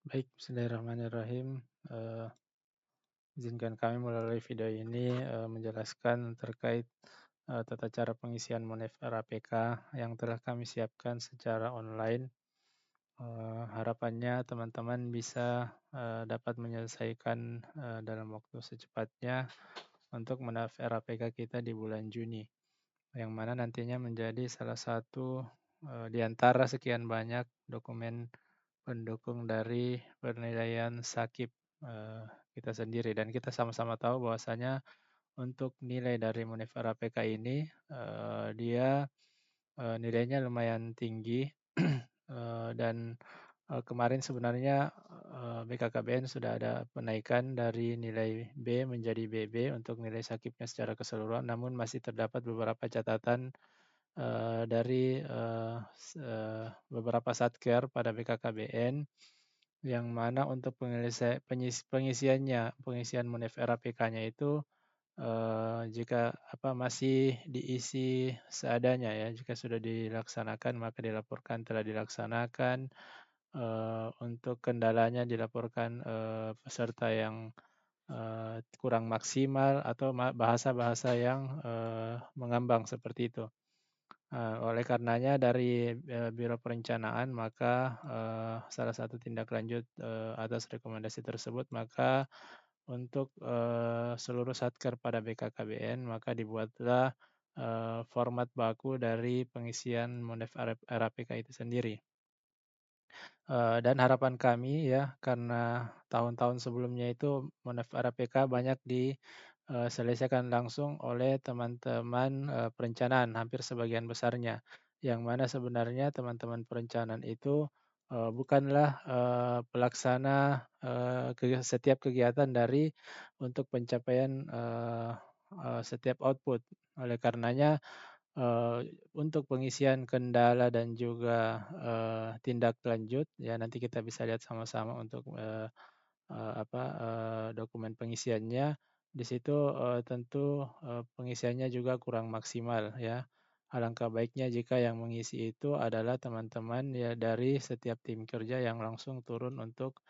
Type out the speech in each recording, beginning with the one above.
Baik, bismillahirrahmanirrahim. Izinkan kami melalui video ini menjelaskan terkait tata cara pengisian Monef RAPK yang telah kami siapkan secara online. Harapannya teman-teman bisa dapat menyelesaikan dalam waktu secepatnya untuk Monef RAPK kita di bulan Juni, yang mana nantinya menjadi salah satu di antara sekian banyak dokumen pendukung dari penilaian Sakib eh, kita sendiri, dan kita sama-sama tahu bahwasanya untuk nilai dari Munifar APK ini dia nilainya lumayan tinggi. Dan kemarin sebenarnya BKKBN sudah ada penaikan dari nilai B menjadi BB untuk nilai sakitnya secara keseluruhan, namun masih terdapat beberapa catatan dari beberapa satker pada BKKBN, yang mana untuk pengisian Monef RAPK-nya itu jika masih diisi seadanya ya, jika sudah dilaksanakan maka dilaporkan telah dilaksanakan. Untuk kendalanya dilaporkan peserta yang kurang maksimal atau bahasa-bahasa yang mengambang seperti itu. Oleh karenanya dari Biro Perencanaan, maka salah satu tindak lanjut atas rekomendasi tersebut, maka untuk seluruh satker pada BKKBN maka dibuatlah format baku dari pengisian Monef RAPK itu sendiri. Dan harapan kami ya, karena tahun-tahun sebelumnya itu Monef RAPK banyak diselesaikan langsung oleh teman-teman perencanaan, hampir sebagian besarnya. Yang mana sebenarnya teman-teman perencanaan itu bukanlah pelaksana setiap kegiatan dari untuk pencapaian setiap output. Oleh karenanya untuk pengisian kendala dan juga tindak lanjut ya, nanti kita bisa lihat sama-sama untuk dokumen pengisiannya. Di situ tentu pengisiannya juga kurang maksimal ya. Alangkah baiknya jika yang mengisi itu adalah teman-teman ya dari setiap tim kerja yang langsung turun untuk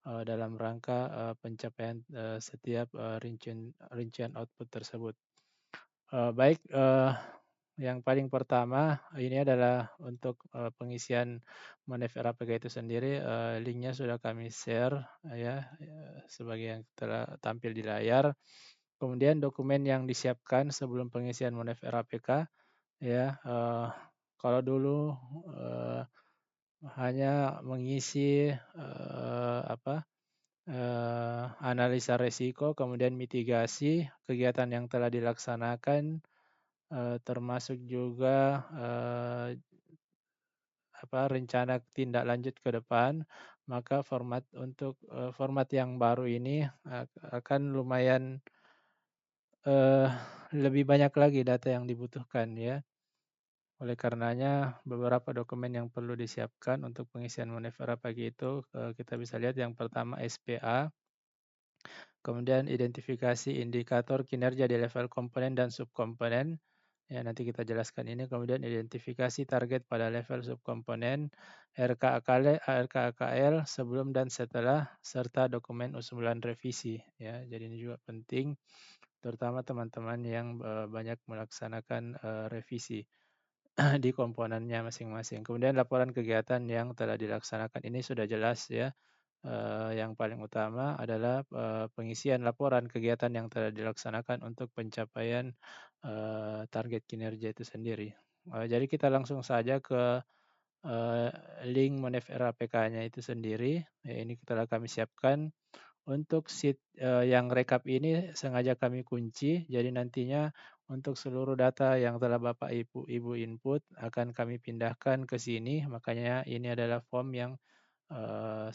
dalam rangka pencapaian setiap rincian output tersebut. Baik, yang paling pertama ini adalah untuk pengisian Monef RAPK itu sendiri. Linknya sudah kami share ya, sebagai yang telah tampil di layar. Kemudian dokumen yang disiapkan sebelum pengisian Monef RAPK ya, kalau dulu eh, hanya mengisi analisa resiko, kemudian mitigasi kegiatan yang telah dilaksanakan, termasuk juga rencana tindak lanjut ke depan. Maka format yang baru ini akan lumayan eh, lebih banyak lagi data yang dibutuhkan ya. Oleh karenanya beberapa dokumen yang perlu disiapkan untuk pengisian Monefera pagi itu kita bisa lihat yang pertama SPA, kemudian identifikasi indikator kinerja di level komponen dan subkomponen. Ya, nanti kita jelaskan ini. Kemudian identifikasi target pada level subkomponen, RKAKL sebelum dan setelah, serta dokumen usulan revisi. Ya, jadi ini juga penting, terutama teman-teman yang banyak melaksanakan revisi di komponennya masing-masing. Kemudian laporan kegiatan yang telah dilaksanakan ini sudah jelas ya. Yang paling utama adalah pengisian laporan kegiatan yang telah dilaksanakan untuk pencapaian target kinerja itu sendiri. Jadi kita langsung saja ke eh, link Monef RAPK-nya itu sendiri. Ya, ini telah kami siapkan. Untuk sheet yang rekap ini sengaja kami kunci, jadi nantinya untuk seluruh data yang telah Bapak Ibu input akan kami pindahkan ke sini. Makanya ini adalah form yang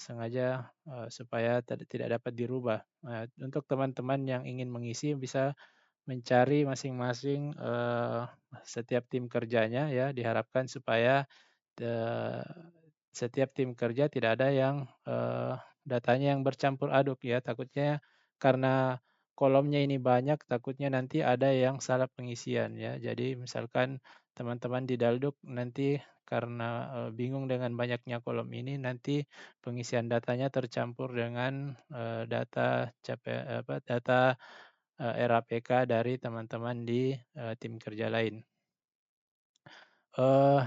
sengaja supaya tidak dapat dirubah. Untuk teman-teman yang ingin mengisi bisa mencari masing-masing setiap tim kerjanya ya, diharapkan supaya eh, setiap tim kerja tidak ada yang datanya yang bercampur aduk ya, takutnya karena kolomnya ini banyak, takutnya nanti ada yang salah pengisian ya. Jadi misalkan teman-teman di Dalduk nanti karena bingung dengan banyaknya kolom ini, nanti pengisian datanya tercampur dengan data RAPK dari teman-teman di tim kerja lain. Eh,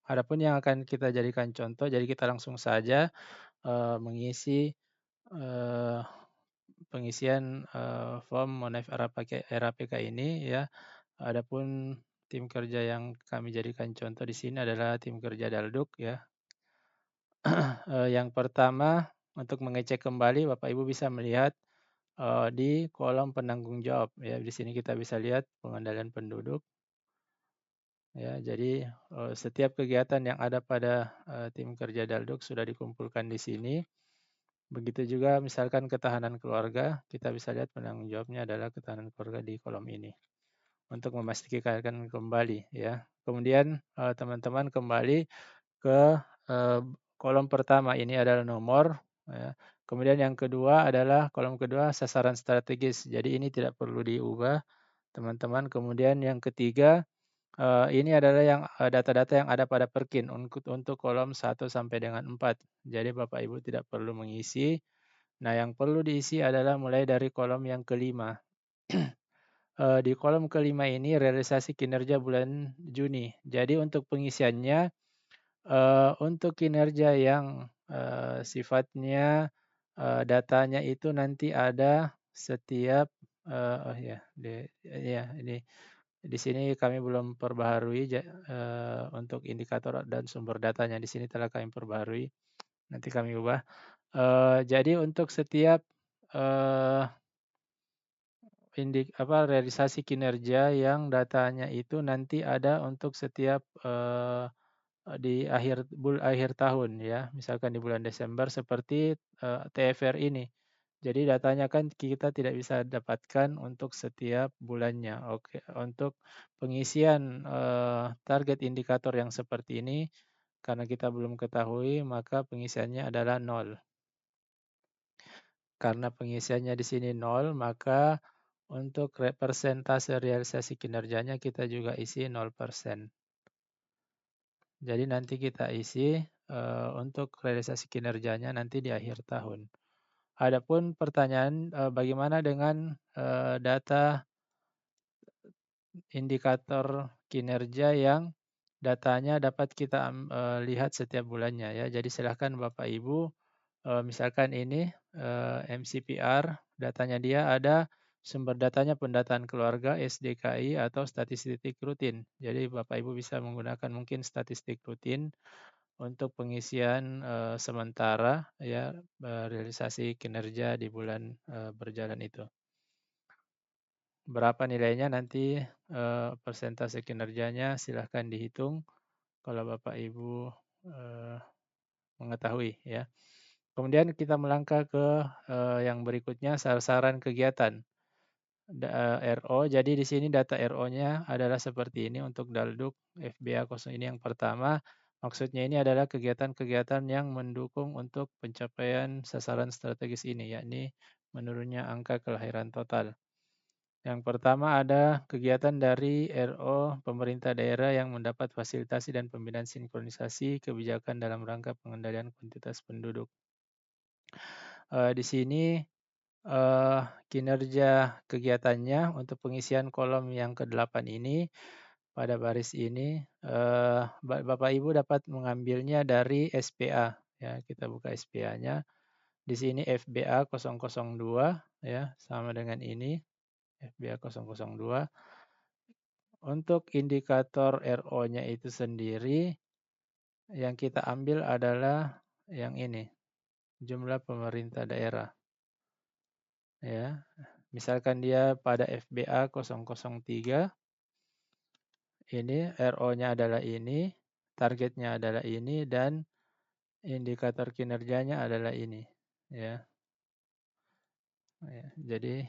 Adapun yang akan kita jadikan contoh, jadi kita langsung saja mengisi eh, pengisian form Monef RAPK ini ya. Adapun tim kerja yang kami jadikan contoh di sini adalah tim kerja Dalduk ya. Yang pertama untuk mengecek kembali Bapak Ibu bisa melihat di kolom penanggung jawab ya. Di sini kita bisa lihat pengendalian penduduk ya. Jadi setiap kegiatan yang ada pada tim kerja Dalduk sudah dikumpulkan di sini. Begitu juga misalkan ketahanan keluarga, kita bisa lihat penanggung jawabnya adalah ketahanan keluarga di kolom ini untuk memastikan kembali ya. Kemudian teman-teman kembali ke kolom pertama, ini adalah nomor ya. Kemudian yang kedua adalah kolom kedua sasaran strategis. Jadi ini tidak perlu diubah teman-teman. Kemudian yang ketiga ini adalah yang data-data yang ada pada Perkin untuk kolom 1 sampai dengan 4. Jadi Bapak Ibu tidak perlu mengisi. Nah, yang perlu diisi adalah mulai dari kolom yang kelima. Di kolom kelima ini realisasi kinerja bulan Juni. Jadi untuk pengisiannya, untuk kinerja yang sifatnya datanya itu nanti ada setiap oh ya, ya di sini kami belum perbaharui untuk indikator dan sumber datanya. Di sini telah kami perbaharui. Nanti kami ubah. Jadi untuk setiap eh, realisasi kinerja yang datanya itu nanti ada untuk setiap di akhir tahun ya. Misalkan di bulan Desember seperti TFR ini. Jadi datanya kan kita tidak bisa dapatkan untuk setiap bulannya. Oke, untuk pengisian target indikator yang seperti ini karena kita belum ketahui maka pengisiannya adalah nol. Karena pengisiannya di sini nol, maka untuk persentase realisasi kinerjanya kita juga isi 0%. Jadi nanti kita isi untuk realisasi kinerjanya nanti di akhir tahun. Adapun pertanyaan bagaimana dengan data indikator kinerja yang datanya dapat kita lihat setiap bulannya ya. Jadi silahkan Bapak Ibu misalkan ini MCPR, datanya dia ada sumber datanya pendataan keluarga, SDKI atau statistik rutin. Jadi Bapak Ibu bisa menggunakan mungkin statistik rutin untuk pengisian sementara ya realisasi kinerja di bulan berjalan itu. Berapa nilainya nanti persentase kinerjanya silahkan dihitung kalau Bapak Ibu mengetahui ya. Kemudian kita melangkah ke yang berikutnya sasaran kegiatan RO. Jadi di sini data RO-nya adalah seperti ini untuk Dalduk FBA 0 ini yang pertama. Maksudnya ini adalah kegiatan-kegiatan yang mendukung untuk pencapaian sasaran strategis ini, yakni menurunnya angka kelahiran total. Yang pertama ada kegiatan dari RO pemerintah daerah yang mendapat fasilitasi dan pembinaan sinkronisasi kebijakan dalam rangka pengendalian kuantitas penduduk. Di sini kinerja kegiatannya untuk pengisian kolom yang ke-8 ini pada baris ini Bapak Ibu dapat mengambilnya dari SPA ya. Kita buka SPA-nya. Di sini FBA 002 ya, sama dengan ini FBA 002. Untuk indikator RO-nya itu sendiri yang kita ambil adalah yang ini, jumlah pemerintah daerah. Ya. Misalkan dia pada FBA 003, ini RO-nya adalah ini, targetnya adalah ini, dan indikator kinerjanya adalah ini. Ya. Jadi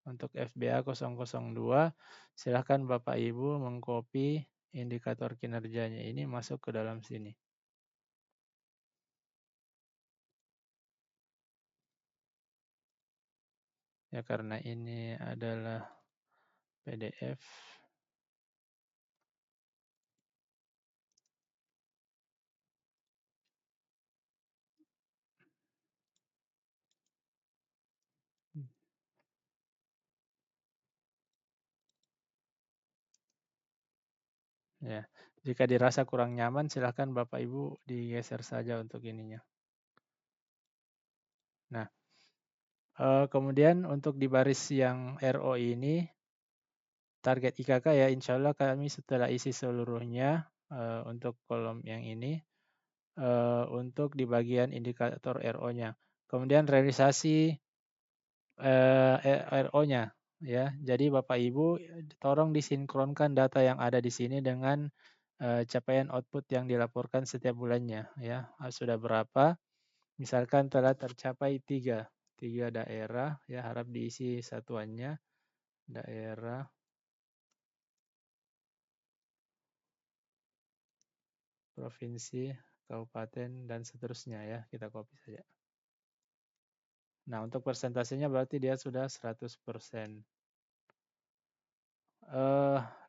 untuk FBA 002, silahkan Bapak Ibu mengcopy indikator kinerjanya ini masuk ke dalam sini. Ya karena ini adalah PDF. Ya, jika dirasa kurang nyaman, silahkan Bapak Ibu digeser saja untuk ininya. Nah, kemudian untuk di baris yang RO ini, target IKK ya, insya Allah kami setelah isi seluruhnya untuk kolom yang ini, untuk di bagian indikator RO-nya. Kemudian realisasi RO-nya ya. Jadi Bapak Ibu tolong disinkronkan data yang ada di sini dengan capaian output yang dilaporkan setiap bulannya ya. Sudah berapa? Misalkan telah tercapai tiga daerah ya, harap diisi satuannya daerah, provinsi, kabupaten dan seterusnya ya. Kita copy saja. Nah, untuk persentasenya berarti dia sudah 100%.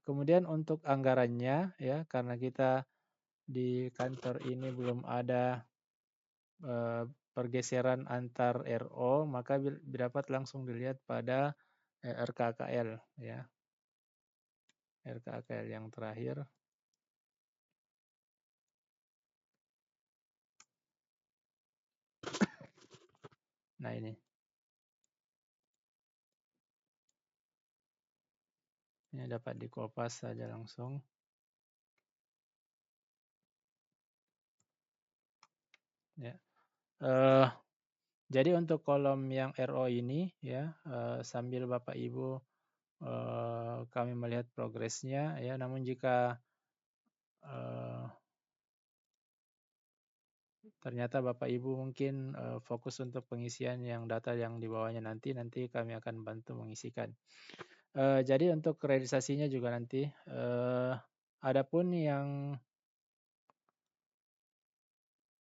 Kemudian untuk anggarannya ya, karena kita di kantor ini belum ada pergeseran antar RO, maka dapat langsung dilihat pada RKKL ya. RKKL yang terakhir. Nah, ini dapat dikopas saja langsung. Ya. Jadi untuk kolom yang RO ini ya, sambil Bapak Ibu kami melihat progresnya ya, namun jika ternyata Bapak Ibu mungkin fokus untuk pengisian yang data yang di bawahnya nanti kami akan bantu mengisikan. Jadi untuk realisasinya juga nanti, adapun yang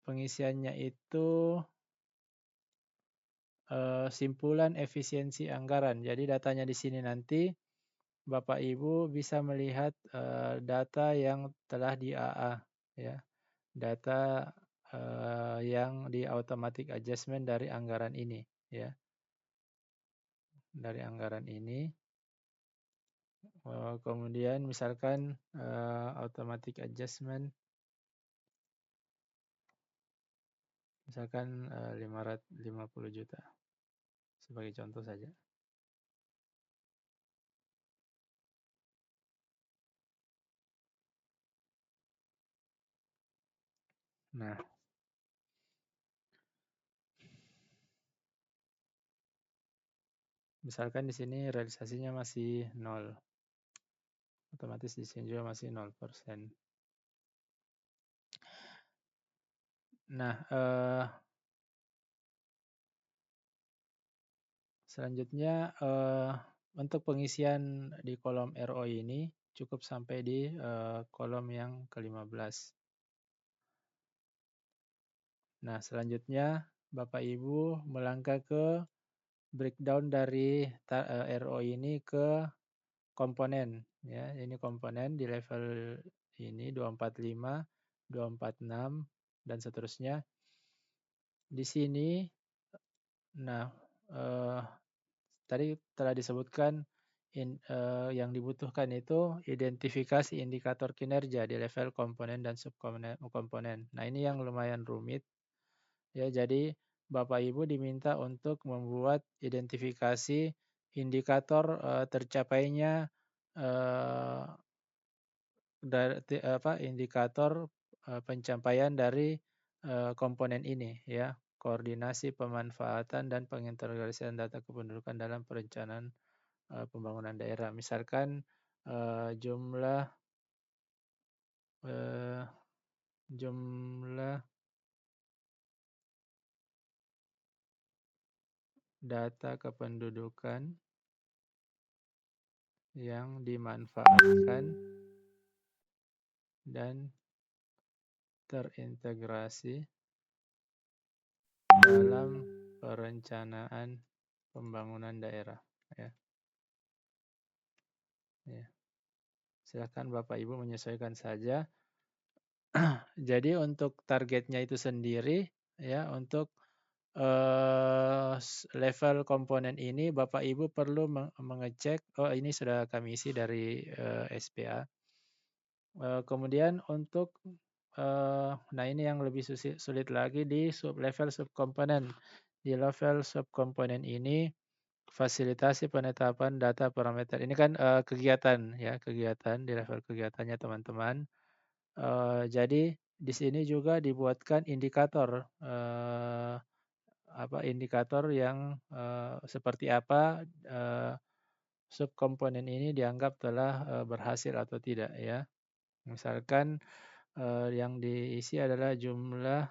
pengisiannya itu simpulan efisiensi anggaran. Jadi datanya di sini nanti Bapak Ibu bisa melihat data yang telah di AA ya. Data yang di automatic adjustment dari anggaran ini ya. Dari anggaran ini. Kemudian misalkan automatic adjustment misalkan 550 juta sebagai contoh saja. Nah, misalkan di sini realisasinya masih 0. Otomatis di sini juga masih 0%. Nah, selanjutnya untuk pengisian di kolom RO ini cukup sampai di kolom yang ke-15. Nah, selanjutnya Bapak Ibu melangkah ke breakdown dari RO ini ke komponen ya. Ini komponen di level ini 245, 246 dan seterusnya. Di sini nah tadi telah disebutkan yang dibutuhkan itu identifikasi indikator kinerja di level komponen dan subkomponen. Nah, ini yang lumayan rumit ya. Jadi Bapak Ibu diminta untuk membuat identifikasi indikator tercapainya indikator pencapaian dari komponen ini ya. Koordinasi pemanfaatan dan pengintegrasian data kependudukan dalam perencanaan pembangunan daerah. Misalkan jumlah data kependudukan yang dimanfaatkan dan terintegrasi dalam perencanaan pembangunan daerah ya. Ya. Silakan Bapak Ibu menyesuaikan saja. Jadi untuk targetnya itu sendiri ya, untuk level komponen ini Bapak Ibu perlu mengecek, oh ini sudah kami isi dari SPA. Kemudian untuk nah ini yang lebih sulit lagi di level subkomponen. Di level subkomponen ini fasilitasi penetapan data parameter. Ini kan kegiatan ya, kegiatan di level kegiatannya teman-teman. Jadi di sini juga dibuatkan indikator indikator yang seperti apa subkomponen ini dianggap telah berhasil atau tidak ya. Misalkan yang diisi adalah jumlah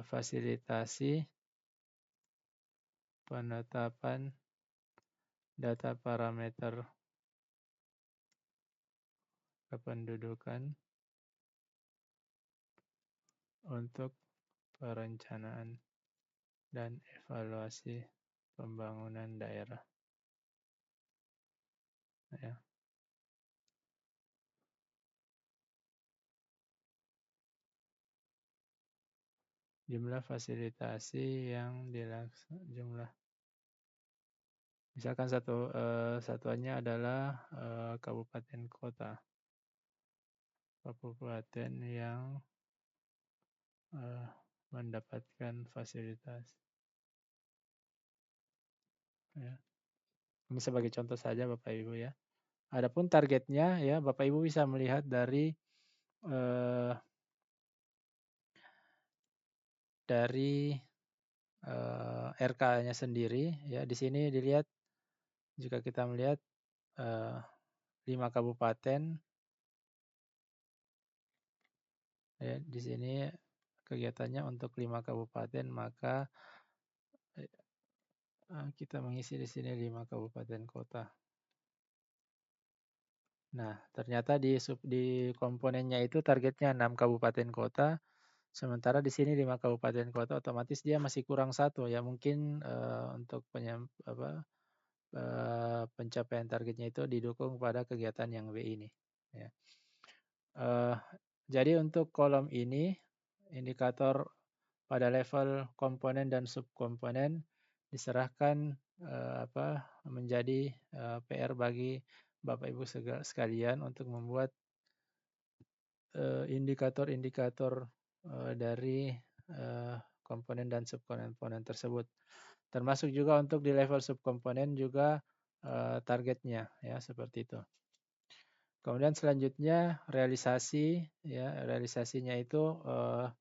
fasilitasi penetapan data parameter kependudukan untuk perencanaan dan evaluasi pembangunan daerah. Ya. Jumlah fasilitasi yang jumlah misalkan satuannya adalah kabupaten kota. Kabupaten yang mendapatkan fasilitas. Ya. Ini sebagai contoh saja Bapak Ibu ya. Adapun targetnya ya Bapak Ibu bisa melihat dari eh, RK-nya sendiri ya. Di sini dilihat jika kita melihat 5 kabupaten ya, di sini kegiatannya untuk 5 kabupaten maka kita mengisi di sini 5 kabupaten kota. Nah, ternyata di komponennya itu targetnya 6 kabupaten kota, sementara di sini 5 kabupaten kota, otomatis dia masih kurang satu ya. Mungkin untuk pencapaian targetnya itu didukung pada kegiatan yang B ini. Ya. Jadi untuk kolom ini, indikator pada level komponen dan subkomponen diserahkan menjadi PR bagi Bapak Ibu sekalian untuk membuat indikator-indikator dari komponen dan subkomponen tersebut. Termasuk juga untuk di level subkomponen juga targetnya ya seperti itu. Kemudian selanjutnya realisasi ya, realisasinya itu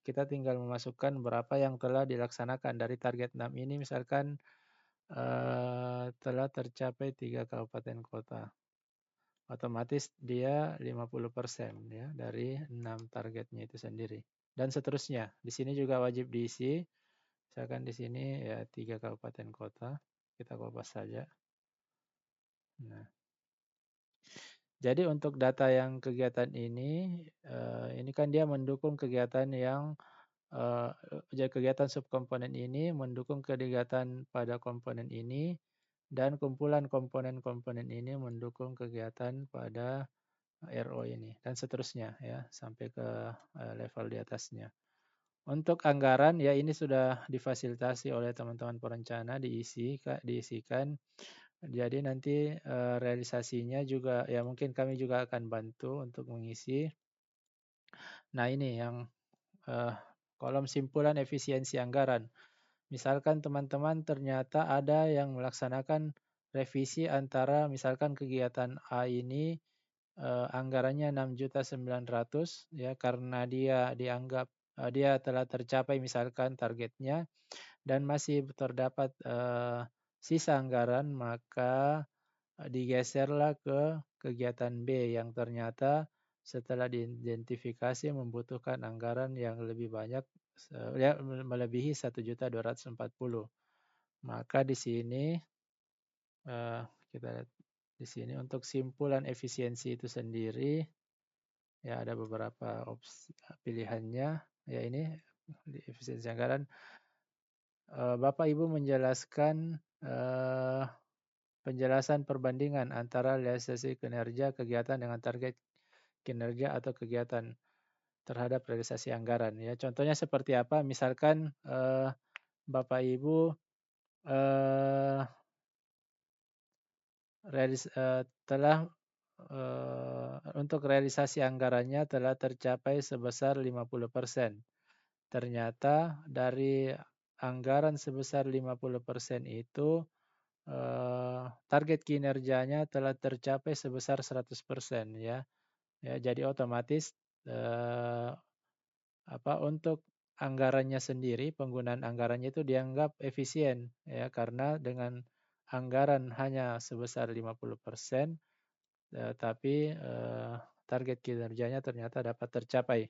kita tinggal memasukkan berapa yang telah dilaksanakan dari target 6 ini misalkan telah tercapai 3 kabupaten kota. Otomatis dia 50% ya dari 6 targetnya itu sendiri. Dan seterusnya. Di sini juga wajib diisi. Misalkan di sini ya 3 kabupaten kota. Kita kopas saja. Nah, jadi untuk data yang kegiatan ini kan dia mendukung kegiatan yang kegiatan subkomponen ini mendukung kegiatan pada komponen ini dan kumpulan komponen-komponen ini mendukung kegiatan pada RO ini dan seterusnya ya sampai ke level di atasnya. Untuk anggaran ya ini sudah difasilitasi oleh teman-teman perencana diisikan. Jadi nanti realisasinya juga ya mungkin kami juga akan bantu untuk mengisi. Nah ini yang kolom simpulan efisiensi anggaran. Misalkan teman-teman ternyata ada yang melaksanakan revisi antara misalkan kegiatan A ini anggarannya 6.900.000 ya karena dia dianggap dia telah tercapai misalkan targetnya dan masih terdapat sisa anggaran maka digeserlah ke kegiatan B yang ternyata setelah diidentifikasi membutuhkan anggaran yang lebih banyak ya, melebihi 1.240.000. Maka di sini kita lihat di sini untuk simpulan efisiensi itu sendiri ya ada beberapa opsi pilihannya ya ini di efisiensi anggaran Bapak Ibu menjelaskan penjelasan perbandingan antara realisasi kinerja kegiatan dengan target kinerja atau kegiatan terhadap realisasi anggaran ya. Contohnya seperti apa? Misalkan Bapak Ibu telah untuk realisasi anggarannya telah tercapai sebesar 50%. Ternyata dari anggaran sebesar 50% itu target kinerjanya telah tercapai sebesar 100% ya. Ya, jadi otomatis eh, untuk anggarannya sendiri, penggunaan anggarannya itu dianggap efisien ya, karena dengan anggaran hanya sebesar 50%, tapi target kinerjanya ternyata dapat tercapai.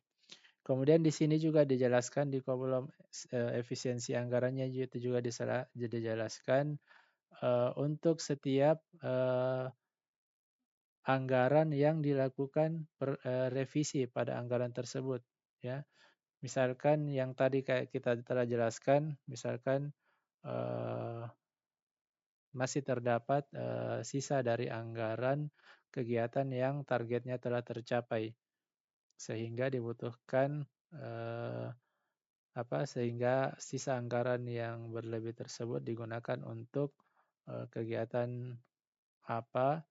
Kemudian di sini juga dijelaskan di kolom efisiensi anggarannya itu juga dijelaskan untuk setiap anggaran yang dilakukan revisi pada anggaran tersebut ya. Misalkan yang tadi kayak kita telah jelaskan, misalkan eh, masih terdapat sisa dari anggaran kegiatan yang targetnya telah tercapai, sehingga dibutuhkan eh, sehingga sisa anggaran yang berlebih tersebut digunakan untuk kegiatan apa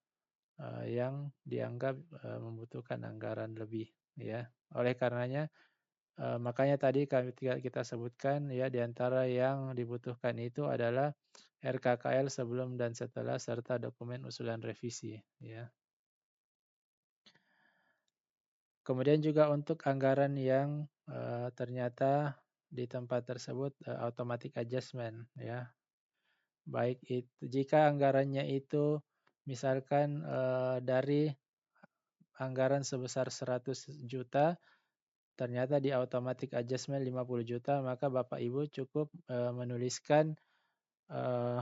yang dianggap membutuhkan anggaran lebih ya. Oleh karenanya makanya tadi kita sebutkan ya, di antara yang dibutuhkan itu adalah RKKL sebelum dan setelah serta dokumen usulan revisi ya. Kemudian juga untuk anggaran yang ternyata di tempat tersebut automatic adjustment ya. Baik itu jika anggarannya itu misalkan dari anggaran sebesar 100 juta ternyata di automatic adjustment 50 juta, maka Bapak Ibu cukup menuliskan uh,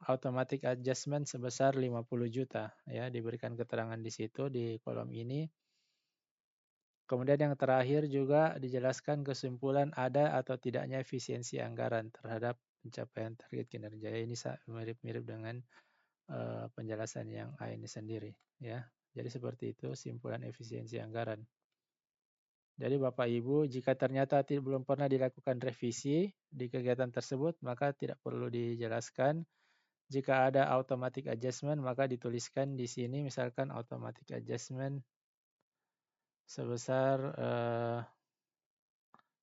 automatic adjustment sebesar 50 juta ya, diberikan keterangan di situ di kolom ini. Kemudian yang terakhir juga dijelaskan kesimpulan ada atau tidaknya efisiensi anggaran terhadap pencapaian target kinerja. Ini mirip-mirip dengan penjelasan yang A ini sendiri ya. Jadi seperti itu simpulan efisiensi anggaran. Jadi Bapak Ibu, jika ternyata belum pernah dilakukan revisi di kegiatan tersebut, maka tidak perlu dijelaskan. Jika ada automatic adjustment, maka dituliskan di sini misalkan automatic adjustment sebesar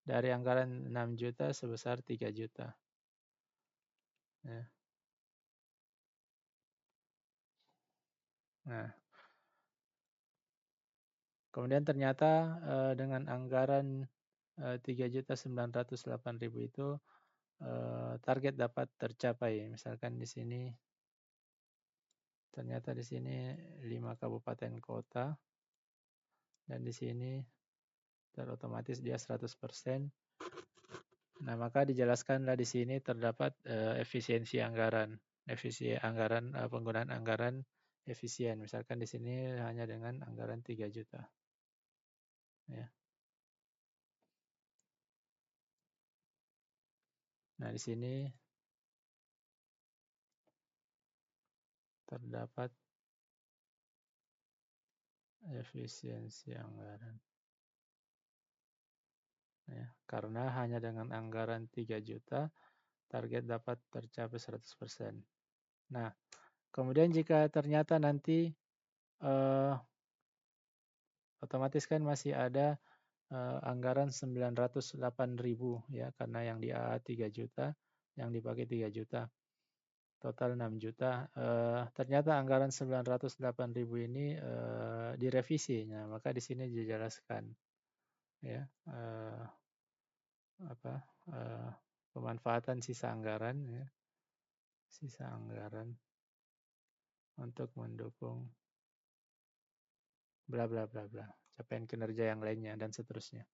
dari anggaran 6 juta sebesar 3 juta. Ya. Nah, kemudian ternyata dengan anggaran 3.908.000 itu target dapat tercapai. Misalkan di sini ternyata di sini 5 kabupaten kota dan di sini otomatis dia 100%. Nah, maka dijelaskanlah di sini terdapat efisiensi anggaran, penggunaan anggaran efisien. Misalkan di sini hanya dengan anggaran 3 juta. Ya. Nah, di sini terdapat efisiensi anggaran. Ya, karena hanya dengan anggaran 3 juta, target dapat tercapai 100%. Nah, kemudian jika ternyata nanti otomatis kan masih ada anggaran 908.000 ya, karena yang di AA 3 juta, yang dipakai 3 juta. Total 6 juta. Ternyata anggaran 908.000 ini direvisi. Nah, maka di sini dijelaskan ya apa pemanfaatan sisa anggaran ya. Sisa anggaran untuk mendukung bla bla bla bla, capaian kinerja yang lainnya dan seterusnya.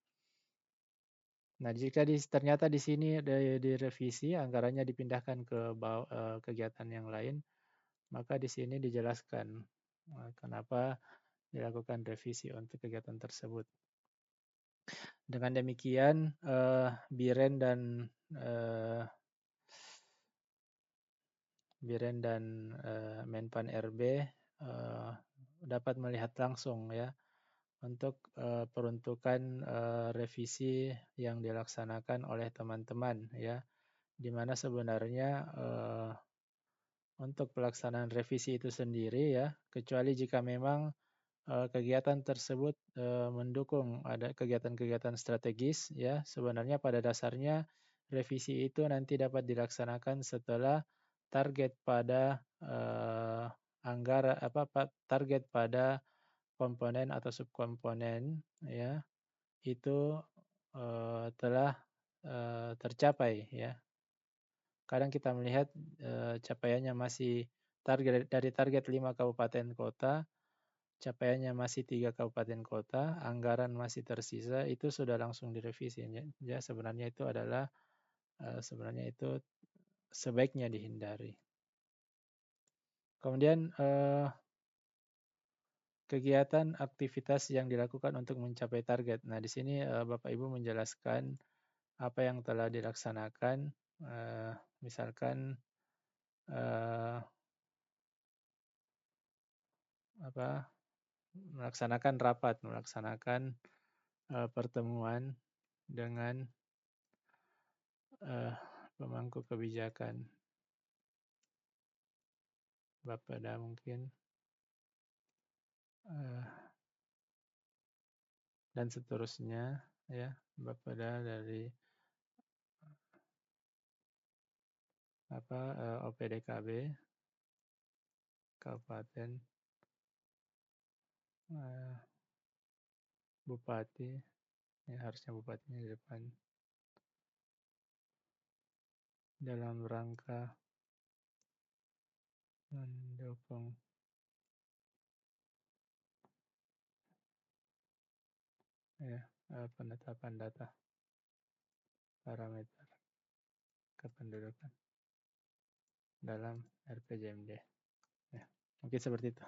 Nah, jika ternyata di sini direvisi, anggarannya dipindahkan ke kegiatan yang lain, maka di sini dijelaskan kenapa dilakukan revisi untuk kegiatan tersebut. Dengan demikian, Biren dan Menpan RB dapat melihat langsung ya untuk peruntukan revisi yang dilaksanakan oleh teman-teman ya, di mana sebenarnya untuk pelaksanaan revisi itu sendiri ya, kecuali jika memang kegiatan tersebut mendukung ada kegiatan-kegiatan strategis ya, sebenarnya pada dasarnya revisi itu nanti dapat dilaksanakan setelah target pada target pada komponen atau subkomponen ya itu telah tercapai ya. Kadang kita melihat capaiannya masih dari target 5 kabupaten kota, capaiannya masih 3 kabupaten kota, anggaran masih tersisa, itu sudah langsung direvisi ya. Ya, sebenarnya itu adalah sebenarnya itu sebaiknya dihindari. Kemudian kegiatan aktivitas yang dilakukan untuk mencapai target. Nah, di sini Bapak Ibu menjelaskan apa yang telah dilaksanakan, misalkan eh, apa melaksanakan rapat, melaksanakan pertemuan dengan pemangku kebijakan, Bapeda mungkin, dan seterusnya ya, Bapeda dari OPDKB, Kabupaten, Bupati, ya harusnya bupatinya di depan, dalam rangka mendukung ya penetapan data parameter kependudukan dalam RPJMD. Ya, mungkin seperti itu.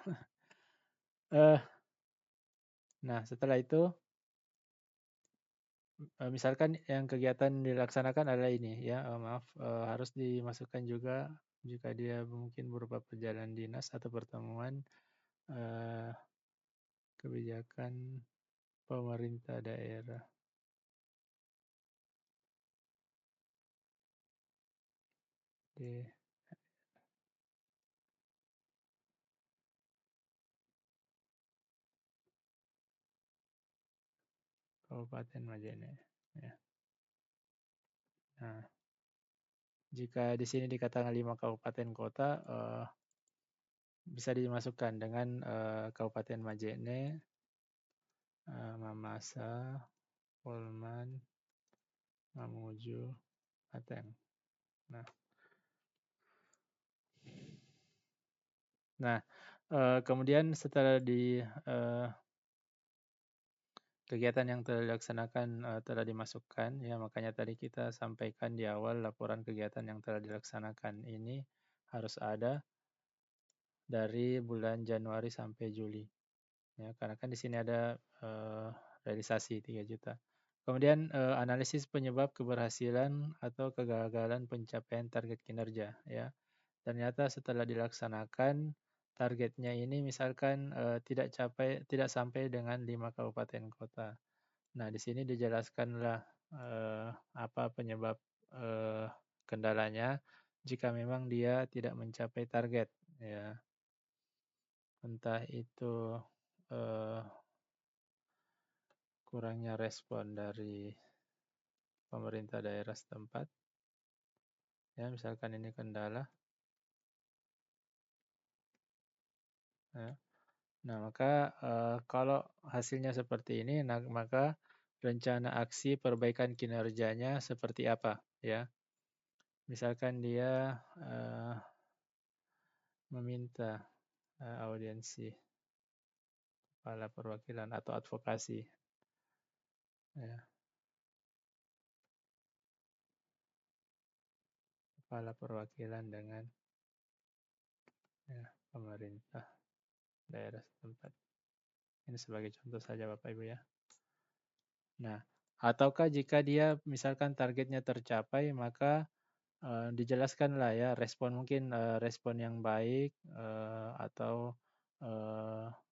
Nah, setelah itu misalkan yang kegiatan dilaksanakan adalah ini ya, harus dimasukkan juga jika dia mungkin berupa perjalanan dinas atau pertemuan kebijakan pemerintah daerah di Kabupaten Majene. Ya. Nah, jika di sini dikatakan 5 kabupaten kota, bisa dimasukkan dengan Kabupaten Majene, Mamasa, Polman, Mamuju, Ateng. Nah, kemudian setelah kegiatan yang telah dilaksanakan telah dimasukkan, ya makanya tadi kita sampaikan di awal laporan kegiatan yang telah dilaksanakan ini harus ada dari bulan Januari sampai Juli. Ya, karena kan di sini ada realisasi 3 juta. Kemudian analisis penyebab keberhasilan atau kegagalan pencapaian target kinerja ya. Ternyata setelah dilaksanakan targetnya ini misalkan tidak sampai dengan 5 kabupaten kota. Nah, di sini dijelaskanlah apa penyebab kendalanya jika memang dia tidak mencapai target ya. Entah itu eh, kurangnya respon dari pemerintah daerah setempat ya, misalkan ini kendala ya. Nah, maka kalau hasilnya seperti ini, nah, maka rencana aksi perbaikan kinerjanya seperti apa ya. Misalkan dia meminta audiensi kepala perwakilan atau advokasi ya, kepala perwakilan dengan ya, pemerintah daerah setempat. Ini sebagai contoh saja Bapak Ibu ya. Nah, ataukah jika dia misalkan targetnya tercapai, maka dijelaskanlah ya respon mungkin respon yang baik atau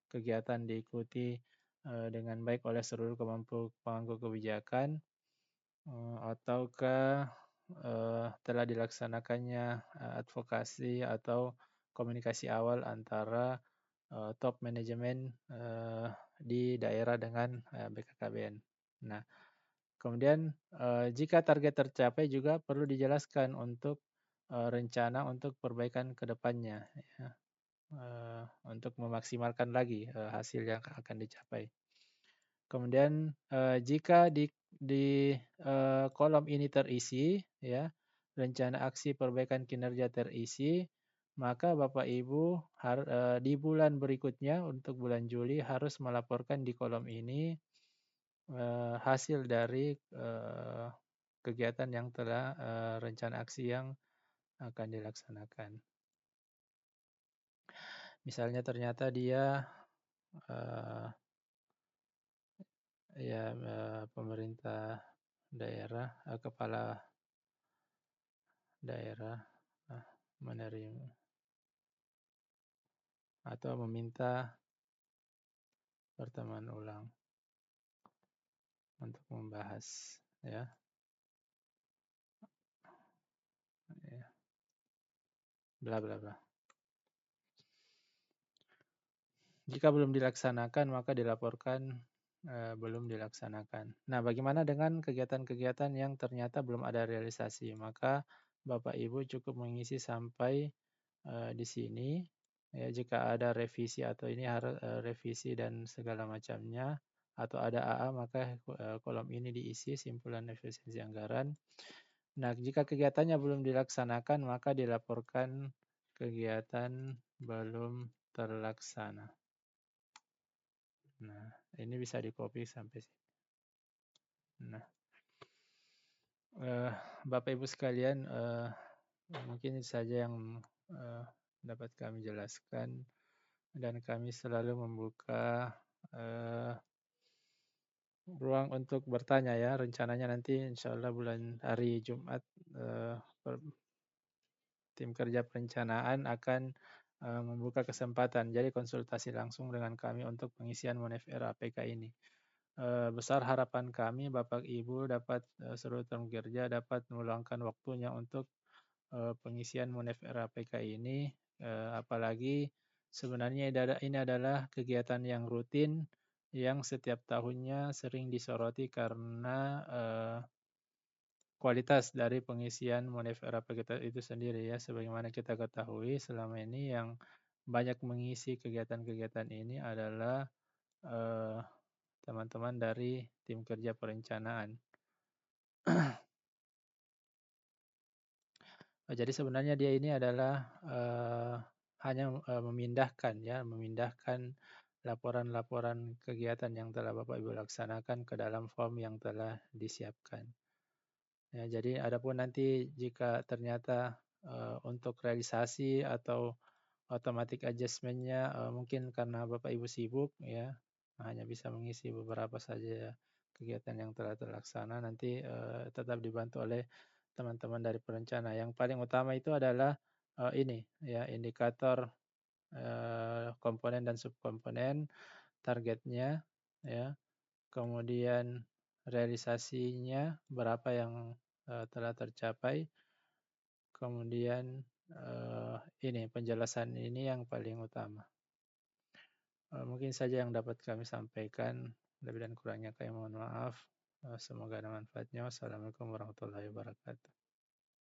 kegiatan diikuti dengan baik oleh seluruh pemangku kebijakan ataukah telah dilaksanakannya advokasi atau komunikasi awal antara top manajemen di daerah dengan BKKBN. Nah, kemudian jika target tercapai juga perlu dijelaskan untuk rencana untuk perbaikan ke depannya, ya, untuk memaksimalkan lagi hasil yang akan dicapai. Kemudian jika di kolom ini terisi, ya, rencana aksi perbaikan kinerja terisi, maka Bapak Ibu di bulan berikutnya untuk bulan Juli harus melaporkan di kolom ini hasil dari kegiatan yang telah rencana aksi yang akan dilaksanakan. Misalnya ternyata dia eh, ya pemerintah daerah, kepala daerah menerima atau meminta pertemuan ulang untuk membahas, ya, ya, bla bla bla. Jika belum dilaksanakan maka dilaporkan belum dilaksanakan. Nah, bagaimana dengan kegiatan-kegiatan yang ternyata belum ada realisasi? Maka Bapak Ibu cukup mengisi sampai di sini. Ya, jika ada revisi atau ini harus revisi dan segala macamnya atau ada AA maka kolom ini diisi simpulan efisiensi anggaran. Nah, jika kegiatannya belum dilaksanakan maka dilaporkan kegiatan belum terlaksana. Nah, ini bisa di-copy sampai sini. Nah, Bapak Ibu sekalian, mungkin itu saja yang dapat kami jelaskan dan kami selalu membuka ruang untuk bertanya ya. Rencananya nanti insya Allah bulan hari Jumat tim kerja perencanaan akan membuka kesempatan. Jadi konsultasi langsung dengan kami untuk pengisian Monef RAPK ini. Besar harapan kami Bapak Ibu dapat seluruh tim kerja dapat meluangkan waktunya untuk pengisian Monef RAPK ini, apalagi sebenarnya ini adalah kegiatan yang rutin yang setiap tahunnya sering disoroti karena kualitas dari pengisian Monef RAPK itu sendiri ya. Sebagaimana kita ketahui selama ini yang banyak mengisi kegiatan-kegiatan ini adalah teman-teman dari tim kerja perencanaan. Jadi sebenarnya dia ini adalah hanya memindahkan laporan-laporan kegiatan yang telah Bapak Ibu laksanakan ke dalam form yang telah disiapkan. Ya, jadi adapun nanti jika ternyata untuk realisasi atau automatic adjustment-nya mungkin karena Bapak Ibu sibuk ya, hanya bisa mengisi beberapa saja kegiatan yang telah terlaksana, nanti tetap dibantu oleh teman-teman dari perencana. Yang paling utama itu adalah ini ya, indikator komponen dan subkomponen, targetnya ya, kemudian realisasinya berapa yang telah tercapai, kemudian ini penjelasan ini yang paling utama. Mungkin saja yang dapat kami sampaikan. Lebih dan kurangnya kami mohon maaf. Semoga ada manfaatnya. Wassalamualaikum warahmatullahi wabarakatuh.